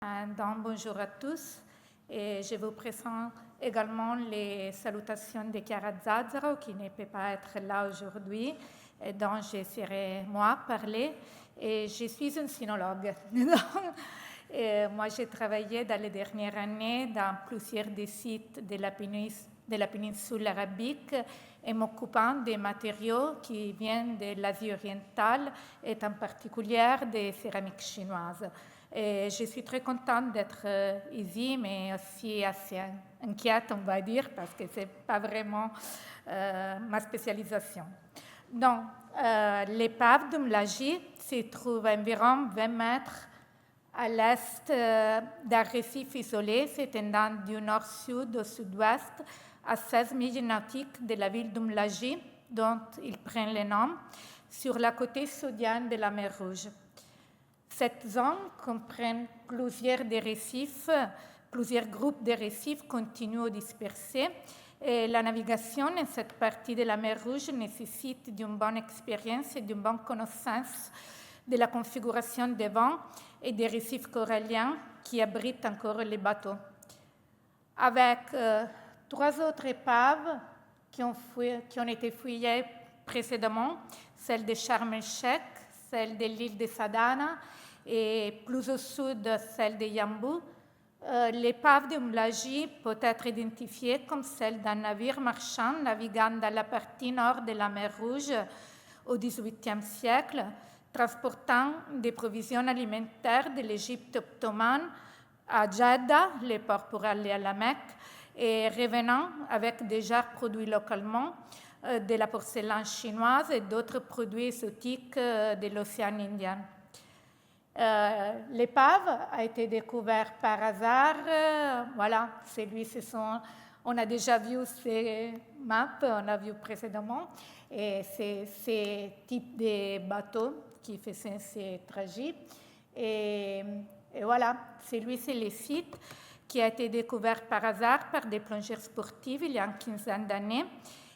Donc, bonjour à tous. Et je vous présente également les salutations de Chiara Zazzaro, qui ne peut pas être là aujourd'hui, et dont je serai moi parler. Et je suis une sinologue. Et moi, j'ai travaillé dans les dernières années dans plusieurs des sites de la péninsule arabique et m'occupant des matériaux qui viennent de l'Asie orientale et en particulier des céramiques chinoises. Et je suis très contente d'être ici, mais aussi assez inquiète, on va dire, parce que ce n'est pas vraiment ma spécialisation. Donc, l'épave de Mlagi se trouve à environ 20 mètres à l'est d'un récif isolé s'étendant du nord-sud au sud-ouest à 16 milles nautiques de la ville de Mlagi, dont il prend le nom, sur la côte soudienne de la mer Rouge. Cette zone comprend plusieurs groupes de récifs continus ou dispersés. Et la navigation en cette partie de la mer Rouge nécessite d'une bonne expérience et d'une bonne connaissance de la configuration des vents et des récifs coralliens qui abritent encore les bateaux. Avec 3 autres épaves qui ont été fouillées précédemment, celle de Sharm el-Sheikh, celle de l'île de Sadana et plus au sud celle de Yambu, l'épave de Mlagi peut être identifiée comme celle d'un navire marchand naviguant dans la partie nord de la mer Rouge au XVIIIe siècle, transportant des provisions alimentaires de l'Égypte ottomane à Jeddah, le port pour aller à la Mecque, et revenant avec des jarres produits localement, de la porcelaine chinoise et d'autres produits exotiques de l'océan Indien. L'épave a été découverte par hasard. On a déjà vu ces maps, on a vu précédemment, et c'est ce type de bateau qui faisait ces trajets. Et voilà, c'est le site qui a été découvert par hasard par des plongeurs sportifs il y a une quinzaine d'années.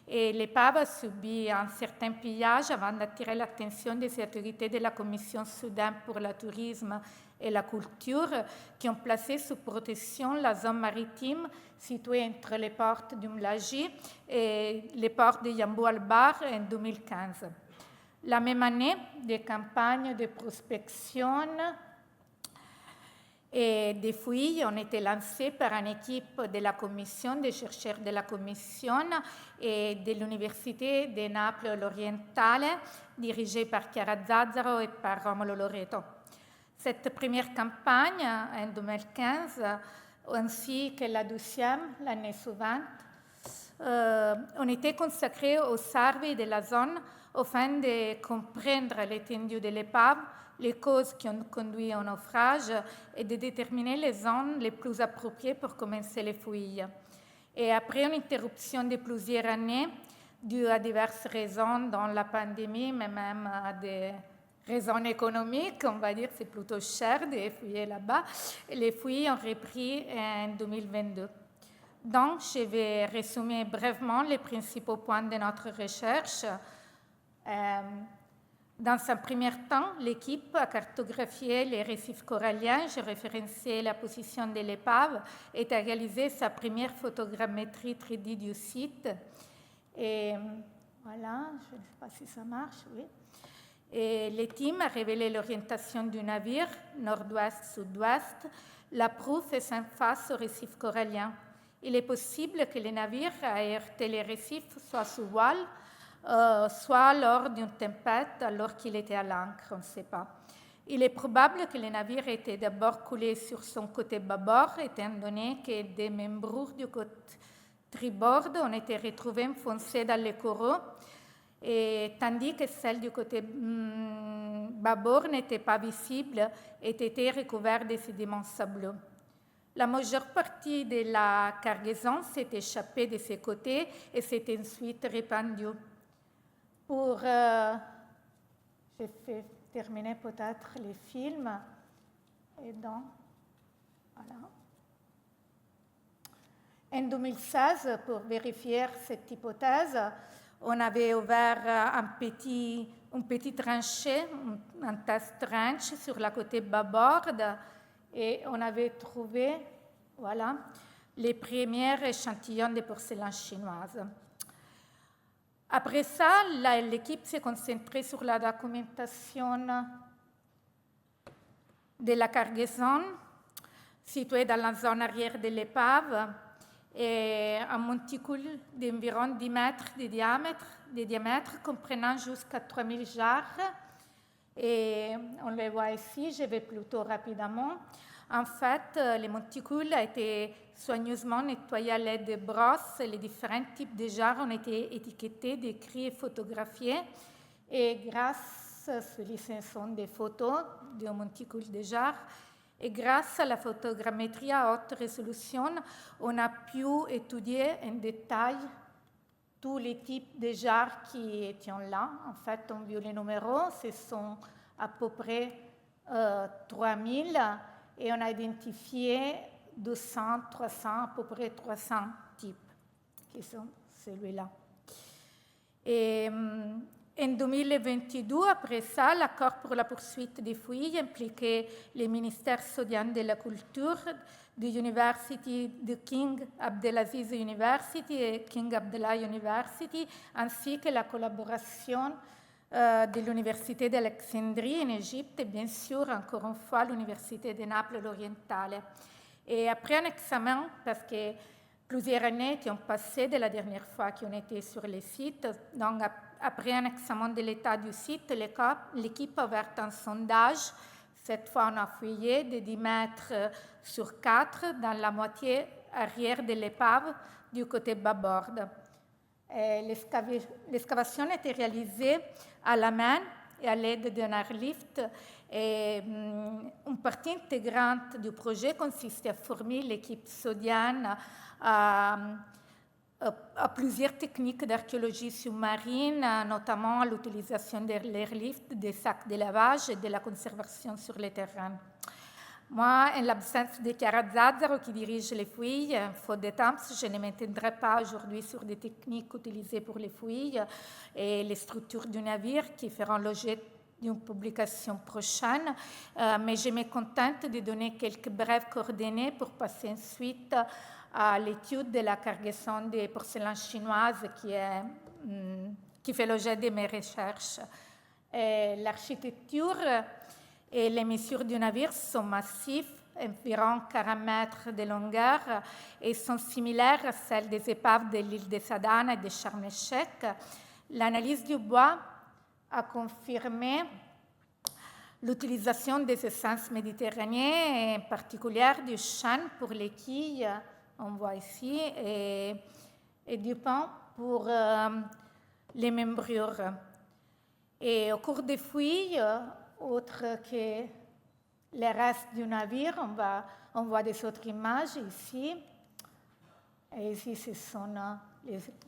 Et l'épave a subi un certain pillage avant d'attirer l'attention des autorités de la Commission soudaine pour le tourisme et la culture qui ont placé sous protection la zone maritime située entre les ports du Mlagi et les ports de Yambu al-Bar en 2015. La même année, des campagnes de prospection et des fouilles ont été lancées par une équipe de la commission, des chercheurs de la commission et de l'Université de Naples Orientale, dirigée par Chiara Zazzaro et par Romolo Loreto. Cette première campagne, en 2015, ainsi que la deuxième, l'année suivante, ont été consacrées au survey de la zone afin de comprendre l'étendue de l'épave, les causes qui ont conduit au naufrage et de déterminer les zones les plus appropriées pour commencer les fouilles. Et après une interruption de plusieurs années, due à diverses raisons, dont la pandémie, mais même à des raisons économiques, on va dire, c'est plutôt cher de fouiller là-bas, les fouilles ont repris en 2022. Donc, je vais résumer brièvement les principaux points de notre recherche. Dans un premier temps, l'équipe a cartographié les récifs coralliens, j'ai référencé la position de l'épave et a réalisé sa première photogrammétrie 3D du site. Et voilà, je ne sais pas si ça marche, oui. Et l'équipe a révélé l'orientation du navire, nord-ouest-sud-ouest. La proue faisant face au récif corallien. Il est possible que le navire a heurté les récifs soit sous voile, soit lors d'une tempête alors qu'il était à l'ancre, on ne sait pas. Il est probable que le navire ait été d'abord coulé sur son côté bâbord, étant donné que des membrures du côté tribord ont été retrouvées enfoncées dans les coraux, et tandis que celles du côté bâbord n'étaient pas visibles et étaient recouvertes de sédiments sableux. La majeure partie de la cargaison s'est échappée de ces côtés et s'est ensuite répandue. Je vais terminer peut-être les films. Et donc, voilà. En 2016, pour vérifier cette hypothèse, on avait ouvert une petite tranchée, un test trench sur la côté bâbord, et on avait trouvé, voilà, les premiers échantillons de porcelaine chinoise. Après ça, l'équipe s'est concentrée sur la documentation de la cargaison située dans la zone arrière de l'épave et un monticule d'environ 10 mètres de diamètre comprenant jusqu'à 3000 jarres. Et on le voit ici, je vais plutôt rapidement. En fait, le monticule a été soigneusement nettoyé à l'aide de brosses. Les différents types de jarres ont été étiquetés, décrits et photographiés. Et grâce, ce sont des photos du monticule de jarres, et grâce à la photogrammétrie à haute résolution, on a pu étudier en détail tous les types de jarres qui étaient là. En fait, on a vu les numéros, ce sont à peu près 3000 et on a identifié 200, 300, à peu près 300 types qui sont celui-là. Et en 2022, après ça, l'accord pour la poursuite des fouilles impliquait les ministères saoudiens de la culture, de l'University de King Abdelaziz University et King Abdullah University, ainsi que la collaboration de l'Université d'Alexandrie en Égypte et bien sûr, encore une fois, l'Université de Naples l'Orientale. Et après un examen, parce que plusieurs années ont passé de la dernière fois qu'on était sur le site, donc après un examen de l'état du site, l'équipe a ouvert un sondage. Cette fois, on a fouillé de 10 mètres sur 4 dans la moitié arrière de l'épave du côté bâbord. L'excavation a été réalisée à la main et à l'aide d'un airlift. Et une partie intégrante du projet consiste à former l'équipe saoudienne à plusieurs techniques d'archéologie sous-marine, notamment à l'utilisation de l'airlift, des sacs de lavage et de la conservation sur le terrain. Moi, en l'absence de Chiara Zazzaro qui dirige les fouilles, faute de temps, je ne m'étendrai pas aujourd'hui sur des techniques utilisées pour les fouilles et les structures du navire qui feront l'objet d'une publication prochaine, mais je me contente de donner quelques brèves coordonnées pour passer ensuite à l'étude de la cargaison des porcelaines chinoises qui fait l'objet de mes recherches. L'architecture et les mesures du navire sont massives, environ 40 mètres de longueur, et sont similaires à celles des épaves de l'île de Sadane et de Sharm el-Sheikh. L'analyse du bois a confirmé l'utilisation des essences méditerranéennes, en particulier du chêne pour les quilles, on voit ici, et du pain pour les membrures. Et au cours des fouilles, autre que les restes du navire, on voit des autres images ici. Et ici, ce sont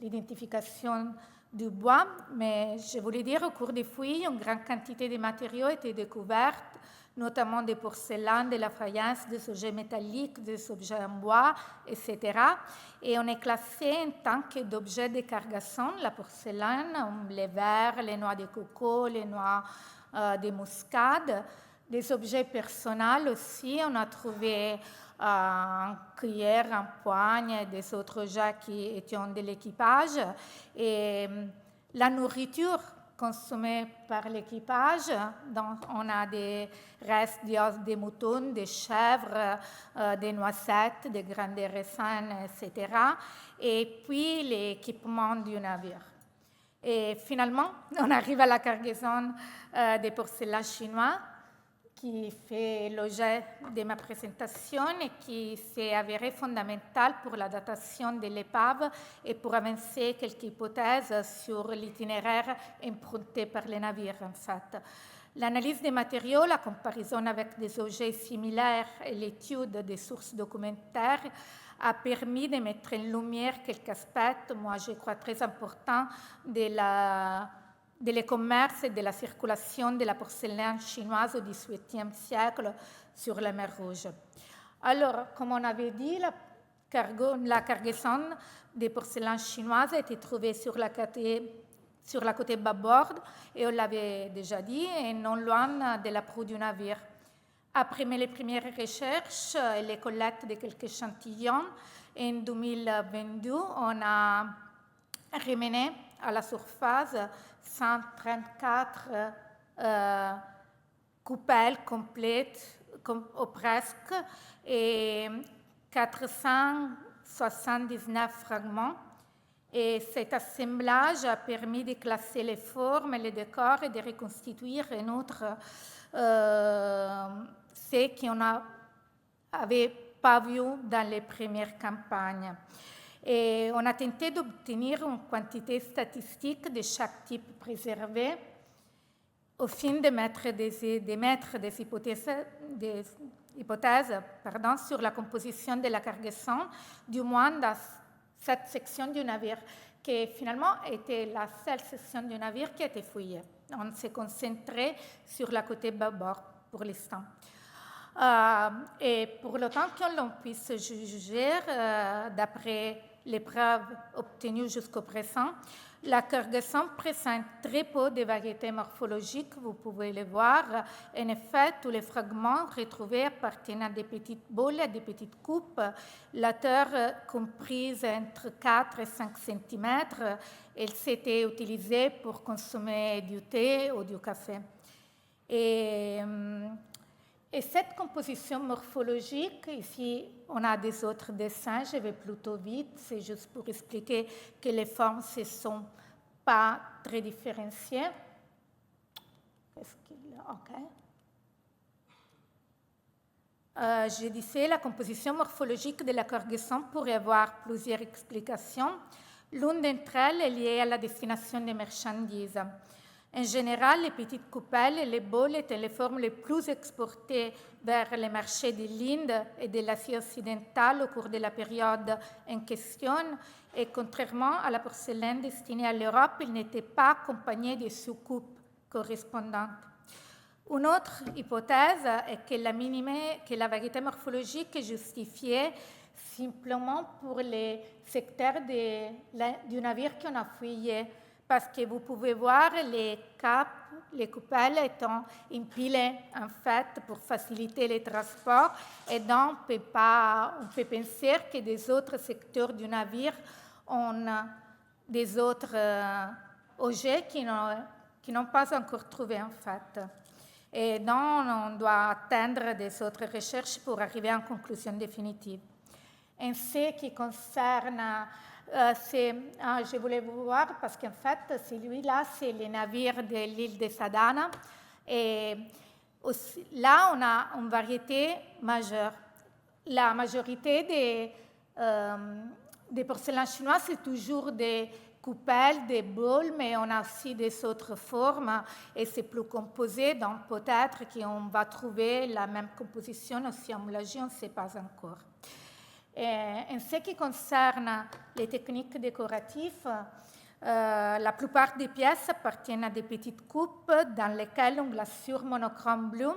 l'identification du bois. Mais je voulais dire, au cours des fouilles, une grande quantité de matériaux a été découverte, notamment des porcelaines, de la faïence, des objets métalliques, des objets en bois, etc. Et on est classé en tant qu'objet de cargaison la porcelaine, les verres, les noix de coco, les noix de muscade. Des objets personnels aussi, on a trouvé un cuillère, un poigne, des autres objets qui étaient de l'équipage. Et la nourriture consommée par l'équipage, donc on a des restes d'os de moutons, des chèvres, des noisettes, des grains de raisin, etc. Et puis l'équipement du navire. Et finalement, on arrive à la cargaison des porcelaines chinois qui fait l'objet de ma présentation et qui s'est avérée fondamentale pour la datation de l'épave et pour avancer quelques hypothèses sur l'itinéraire emprunté par les navires, en fait. L'analyse des matériaux, la comparaison avec des objets similaires et l'étude des sources documentaires a permis de mettre en lumière quelques aspects, moi je crois très importants, de l'e-commerce et de la circulation de la porcelaine chinoise au XVIIIe siècle sur la mer Rouge. Alors, comme on avait dit, la cargaison des porcelaines chinoises a été trouvée sur la côté bâbord, et on l'avait déjà dit, et non loin de la proue du navire. Après les premières recherches et les collectes de quelques échantillons, en 2022, on a ramené à la surface 134 coupelles complètes, ou presque, et 479 fragments. Et cet assemblage a permis de classer les formes et les décors et de reconstituer un autre ce qu'on n'avait pas vu dans les premières campagnes. Et on a tenté d'obtenir une quantité statistique de chaque type préservé au fin d'émettre des hypothèses sur la composition de la cargaison, du moins dans cette section du navire, qui finalement était la seule section du navire qui a été fouillée. On s'est concentré sur la côté bâbord pour l'instant. Et pour le temps que l'on puisse juger, d'après les preuves obtenues jusqu'au présent, la cargaison présente très peu de variétés morphologiques, vous pouvez le voir. En effet, tous les fragments retrouvés appartiennent à des petites boules, à des petites coupes, la terre comprise entre 4 et 5 cm. Elle s'était utilisée pour consommer du thé ou du café. Et cette composition morphologique, ici on a des autres dessins, je vais plutôt vite, c'est juste pour expliquer que les formes ne sont pas très différenciées. Je disais, la composition morphologique de la cargaison pourrait avoir plusieurs explications. L'une d'entre elles est liée à la destination des marchandises. En général, les petites coupelles et les boules étaient les formes les plus exportées vers les marchés de l'Inde et de l'Asie occidentale au cours de la période en question. Et contrairement à la porcelaine destinée à l'Europe, il n'était pas accompagné de sous-coupes correspondantes. Une autre hypothèse est que la variété morphologique est justifiée simplement pour les secteurs du navire qu'on a fouillé, parce que vous pouvez voir les capes, les coupelles étant empilées en fait pour faciliter les transports, et donc on peut penser que des autres secteurs du navire ont des autres objets qui n'ont pas encore trouvé en fait. Et donc on doit attendre des autres recherches pour arriver à une conclusion définitive. En ce qui concerne je voulais vous voir parce qu'en fait, celui-là, c'est le navire de l'île de Sadhana. Et aussi, là, on a une variété majeure. La majorité des porcelains chinois, c'est toujours des coupelles, des boules, mais on a aussi des autres formes et c'est plus composé. Donc, peut-être qu'on va trouver la même composition aussi en moulage, on ne sait pas encore. En ce qui concerne les techniques décoratives, la plupart des pièces appartiennent à des petites coupes dans lesquelles une glaçure monochrome bleu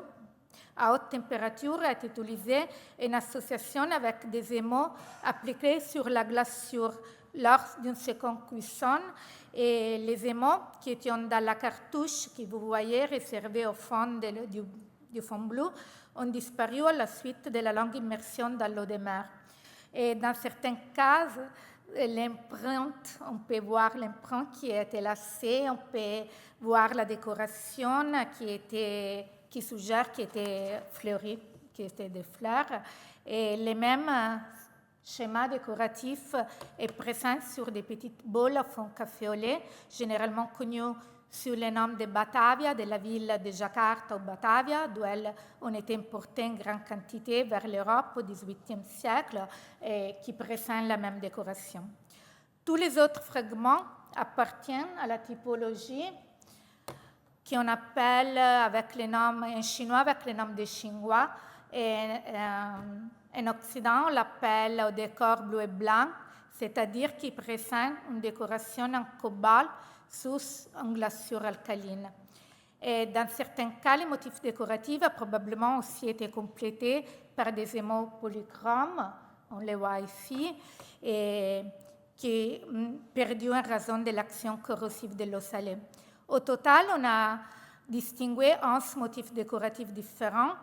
à haute température est utilisée en association avec des émaux appliqués sur la glaçure lors d'une seconde cuisson. Et les émaux qui étaient dans la cartouche que vous voyez réservée au fond du fond bleu ont disparu à la suite de la longue immersion dans l'eau de mer. Et dans certains cas, l'empreinte, on peut voir l'empreinte qui a été lacée, on peut voir la décoration qui suggère qui était fleurie, qui était des fleurs. Et le même schéma décoratif est présent sur des petites boules à fond café au lait, généralement connues sous le nom de Batavia, de la ville de Jakarta ou Batavia, d'où on était importé en grande quantité vers l'Europe au XVIIIe siècle et qui présentent la même décoration. Tous les autres fragments appartiennent à la typologie qu'on appelle avec le nom en chinois, avec le nom de Xinhua. Et en Occident, on l'appelle au décor bleu et blanc, c'est-à-dire qu'il présente une décoration en cobalt sous une glaçure alcaline. Et dans certains cas, les motifs décoratifs ont probablement aussi été complétés par des émaux polychromes, on les voit ici, et qui perdus en raison de l'action corrosive de l'eau salée. Au total, on a distingué 11 motifs décoratifs différents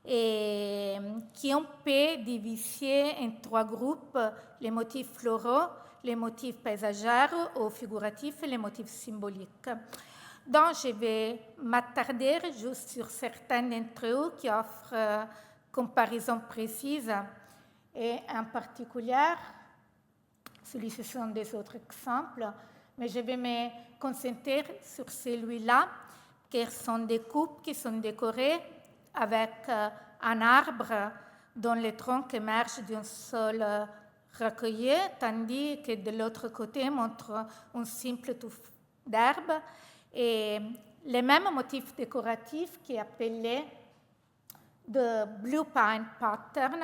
et qui on peut diviser en 3 groupes, les motifs floraux, les motifs paysagers ou figuratifs et les motifs symboliques. Donc, je vais m'attarder juste sur certains d'entre eux qui offrent comparaison précise et en particulier, celui-ci sont des autres exemples, mais je vais me concentrer sur celui-là, qui sont des coupes qui sont décorées avec un arbre dont le tronc émerge d'un sol recueilli, tandis que de l'autre côté montre un simple touffe d'herbe. Et le même motif décoratif qui est appelé de Blue Pine Pattern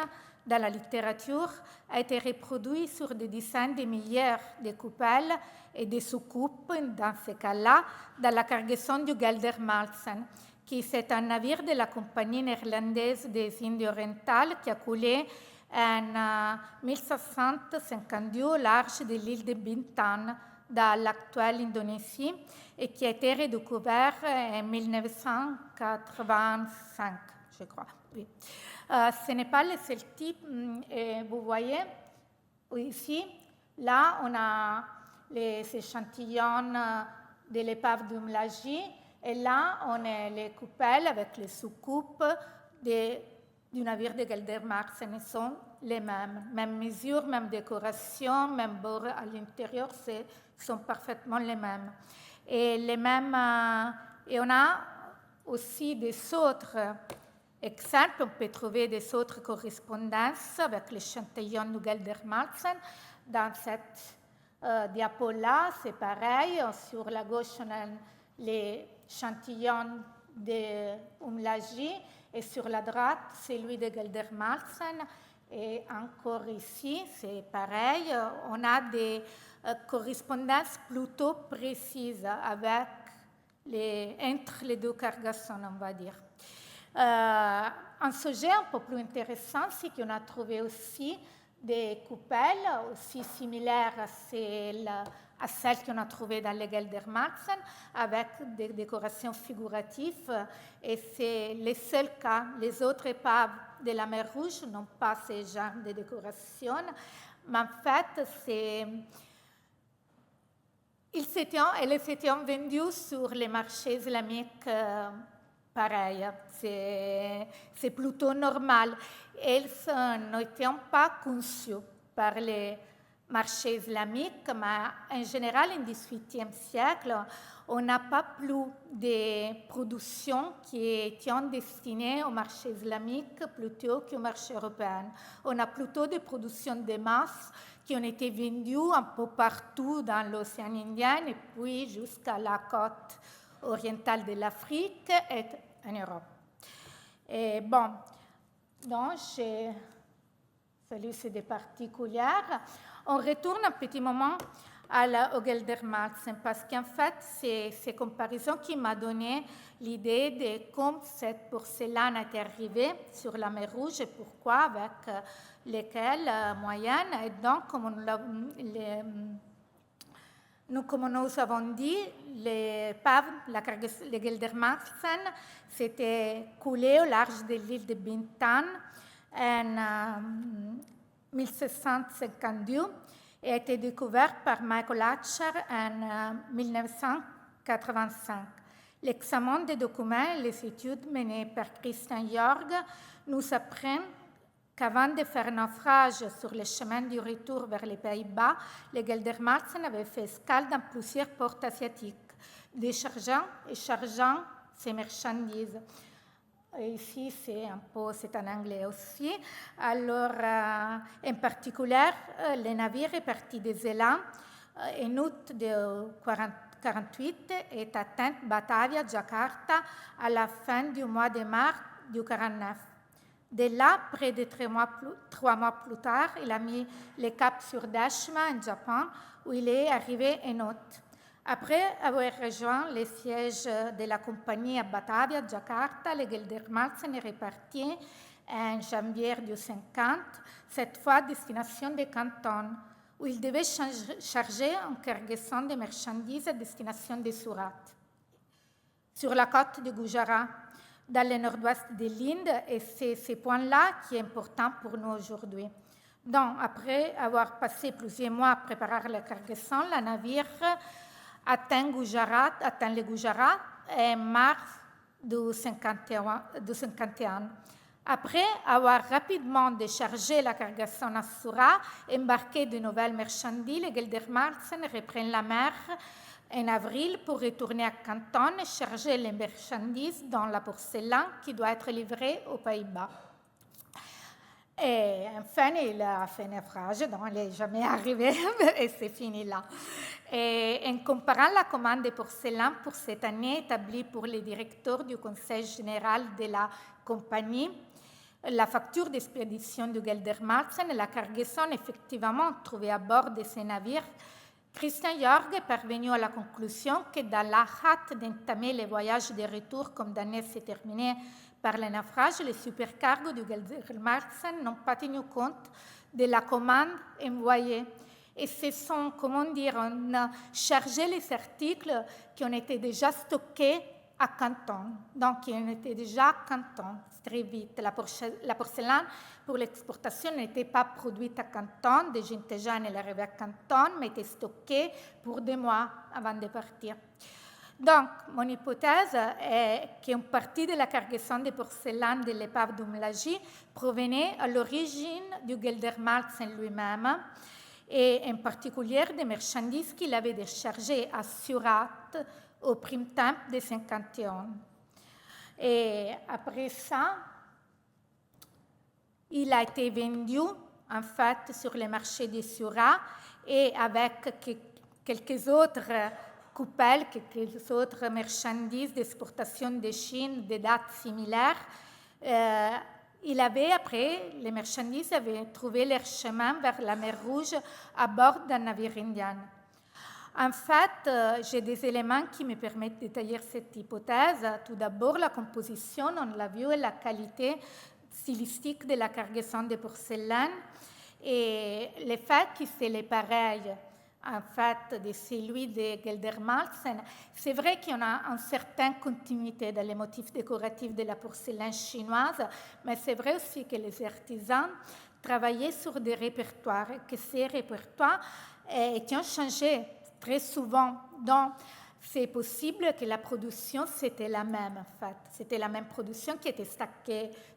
dans la littérature a été reproduit sur des dizaines de milliers de coupelles et de sous-coupes, dans ce cas-là, dans la cargaison du Geldermalsen, qui est un navire de la compagnie néerlandaise des Indes orientales qui a coulé en 1752 au large de l'île de Bintan, dans l'actuelle Indonésie, et qui a été redécouvert en 1985, je crois. Oui. Ce n'est pas le seul type. Vous voyez ici, là, on a les échantillons de l'épave du Mlagi, et là, on a les coupelles avec les sous-coupes du navire de Geldermalsen. Ils sont les mêmes mesures, même décoration, même bord à l'intérieur, sont parfaitement les mêmes. Et on a aussi des autres exemples. On peut trouver des autres correspondances avec l'échantillon du Geldermalsen. Dans cette diapo-là, c'est pareil. Sur la gauche, on a l'échantillon de Umlagi, et sur la droite, celui de Geldermalsen. Et encore ici, c'est pareil. On a des correspondances plutôt précises entre les deux cargaisons, on va dire. Un sujet un peu plus intéressant, c'est qu'on a trouvé aussi des coupelles aussi similaires à celles qu'on a trouvées dans les Geldermalsen, avec des décorations figuratives. Et c'est le seul cas. Les autres épaves de la mer Rouge n'ont pas ce genre de décoration. Mais en fait, elles étaient vendues sur les marchés islamiques. Pareil, c'est plutôt normal. Elles n'étaient pas conçues par les marchés islamiques, mais en général, au XVIIIe siècle, on n'a pas plus de productions qui étaient destinées au marché islamique plutôt qu'au marché européen. On a plutôt des productions de masse qui ont été vendues un peu partout dans l'océan Indien et puis jusqu'à la côte orientale de l'Afrique et en Europe. Et bon, donc, celui-ci est particulier. On retourne un petit moment au Geldermalsen parce qu'en fait, c'est ces comparaisons qui m'ont donné l'idée de comment cette porcelaine est arrivée sur la mer Rouge et pourquoi, avec lesquelles moyennes. Et donc, comme nous avons dit, les Geldermalsen s'étaient coulées au large de l'île de Bintan en 1752 et a été découvert par Michael Archer en 1985. L'examen des documents et les études menées par Christian Jorg nous apprennent qu'avant de faire naufrage sur le chemin du retour vers les Pays-Bas, les Geldermalsen avaient fait escale dans plusieurs ports asiatiques, déchargeant et chargeant ces marchandises. Et ici, c'est en anglais aussi. Alors, en particulier, le navire est parti de Zélande en août de 1948 et est atteint Batavia, Jakarta, à la fin du mois de mars du 1949. De là, près de 3 mois plus tard, il a mis le cap sur Dashima, en Japon, où il est arrivé en août. Après avoir rejoint le siège de la compagnie à Batavia, Jakarta, le Geldermalsen est reparti en janvier du 1950, cette fois à destination de Canton, où il devait charger en cargaison de marchandises à destination de Surat, sur la côte du Gujarat. dans le nord-ouest de l'Inde, et c'est ce point-là qui est important pour nous aujourd'hui. Donc, après avoir passé plusieurs mois à préparer la cargaison, le navire atteint le Gujarat en mars du 51. Après avoir rapidement déchargé la cargaison à Surat, embarqué de nouvelles marchandises, le Geldermalsen reprend la mer en avril pour retourner à Canton et charger les marchandises dans la porcelaine qui doit être livrée aux Pays-Bas. Et enfin, il a fait naufrage, donc il n'est jamais arrivé et c'est fini là. Et en comparant la commande de porcelaine pour cette année établie pour les directeurs du Conseil général de la compagnie, la facture d'expédition du Geldermalsen et la cargaison effectivement trouvée à bord de ces navires, Christian Jorge est parvenu à la conclusion que dans la hâte d'entamer les voyages de retour comme d'année s'est terminé par le naufrage, les supercargos du Geldermalsen n'ont pas tenu compte de la commande envoyée. Et ce sont, on a chargé les articles qui ont été déjà stockés à Canton. Donc, qui ont été déjà à Canton, très vite. La porcelaine pour l'exportation n'était pas produite à Canton. Déjà, elle est arrivée à Canton, mais était stockée pour 2 mois avant de partir. Donc, mon hypothèse est qu'une partie de la cargaison de porcelaine de l'épave d'Umlaji provenait à l'origine du Geldermalsen lui-même, et en particulier des marchandises qu'il avait déchargées à Surat au printemps de 51. Et après ça, il a été vendu en fait sur le marché de Surat et avec quelques autres coupelles, quelques autres marchandises d'exportation de Chine de dates similaires. Les marchandises avaient trouvé leur chemin vers la mer Rouge à bord d'un navire indien. En fait, j'ai des éléments qui me permettent de détailler cette hypothèse. Tout d'abord, la composition, on l'a vu, et la qualité stylistique de la cargaison de porcelaine et le fait que c'est le pareil en fait de celui de Geldermalsen. C'est vrai qu'il y en a une certaine continuité dans les motifs décoratifs de la porcelaine chinoise, mais c'est vrai aussi que les artisans travaillaient sur des répertoires et que ces répertoires ont changé très souvent. Donc, c'est possible que la production, c'était la même, en fait. C'était la même production qui était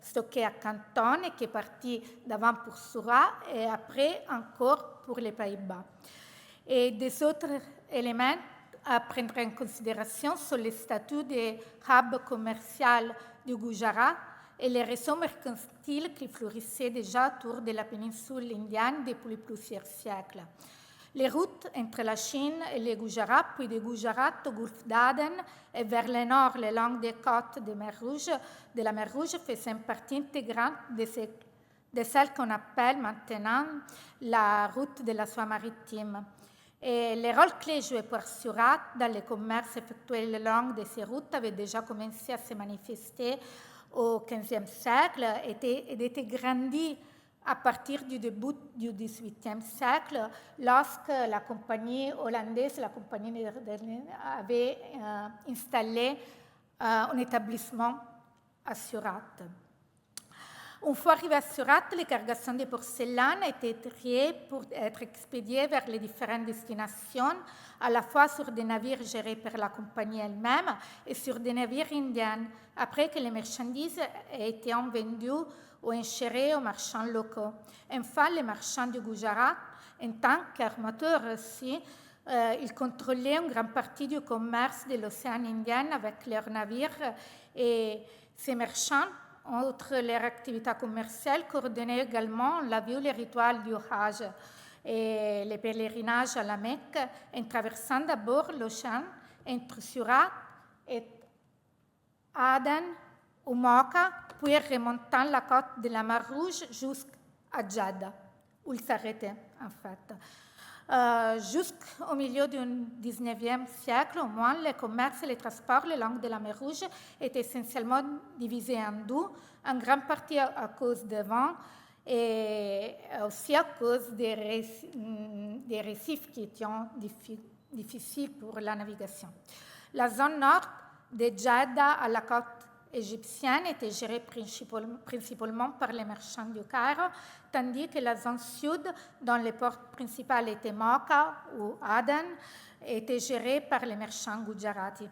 stockée à Canton et qui est partie d'avant pour Surat et après encore pour les Pays-Bas. Et des autres éléments à prendre en considération sont les statuts des hubs commerciaux du Gujarat et les réseaux mercantiles qui fleurissaient déjà autour de la péninsule indienne depuis plusieurs siècles. Les routes entre la Chine et le Gujarat, puis du Gujarat au Golfe d'Aden et vers le nord, le long des côtes de la mer Rouge, faisaient partie intégrante de celle qu'on appelle maintenant la route de la soie maritime. Et le rôle clé joué par Surat dans le commerce effectué le long de ces routes avait déjà commencé à se manifester au XVe siècle et était grandi à partir du début du XVIIIe siècle, lorsque la compagnie hollandaise, la compagnie néerlandaise, avait installé un établissement à Surat. Une fois arrivé à Surat, les cargaisons de porcelaine étaient triées pour être expédiées vers les différentes destinations, à la fois sur des navires gérés par la compagnie elle-même et sur des navires indiens, après que les marchandises aient été vendues ou enchérées aux marchands locaux. Enfin, les marchands du Gujarat, en tant qu'armateurs aussi, ils contrôlaient une grande partie du commerce de l'océan Indien avec leurs navires et ces marchands, outre leur activité commerciale, coordonnaient également, on l'a vu, les rituels du Hajj et les pèlerinages à la Mecque, en traversant d'abord l'océan entre Surat et Aden ou Mocha, puis remontant la côte de la mer Rouge jusqu'à Jeddah, où ils s'arrêtaient en fait. Jusqu'au milieu du XIXe siècle, au moins, le commerce et les transports le long de la mer Rouge étaient essentiellement divisés en deux, en grande partie à cause des vents et aussi à cause des récifs qui étaient difficiles pour la navigation. La zone nord de Jeddah à la côte égyptienne était gérée principalement par les marchands du Caire, tandis que la zone sud, dont les ports principales étaient Mocha ou Aden, était gérée par les marchands gujarati.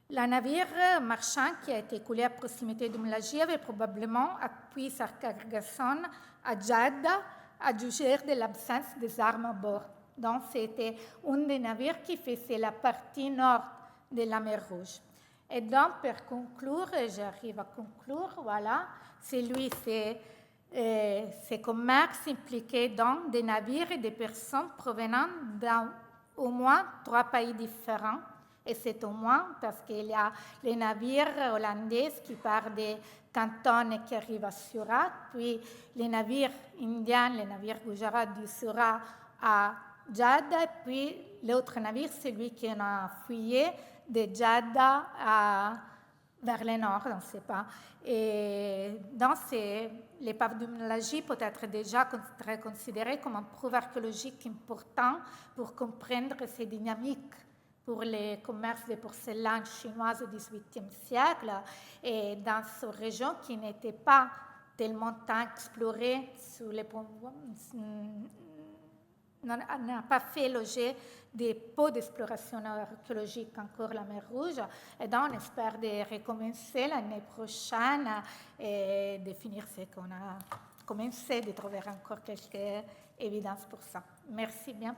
Le navire marchand qui a été coulé à proximité de Mlaji avait probablement appuyé sa cargaison à Jeddah à juger de l'absence des armes à bord. Donc, c'était un des navires qui faisait la partie nord de la mer Rouge. Et donc, pour conclure, j'arrive à conclure, voilà, c'est ces commerces impliqués dans des navires et des personnes provenant d'au moins 3 pays différents. Et c'est au moins parce qu'il y a les navires hollandais qui partent de Canton et qui arrivent à Surat, puis les navires indiens, les navires Gujarat du Surat à Jeddah, et puis l'autre navire, celui qui a fuyé de Jeddah vers le nord, on ne sait pas. Et donc, l'épave du Mlaji peut être déjà considérée comme un prouve archéologique important pour comprendre ces dynamiques pour les commerces de porcelaine chinoise au XVIIIe siècle et dans cette région qui n'était pas tellement explorée sous les n'a pas fait l'objet des pots d'exploration archéologique encore la mer Rouge. Et donc, on espère de recommencer l'année prochaine et de finir ce qu'on a commencé, de trouver encore quelques évidences pour ça. Merci bien.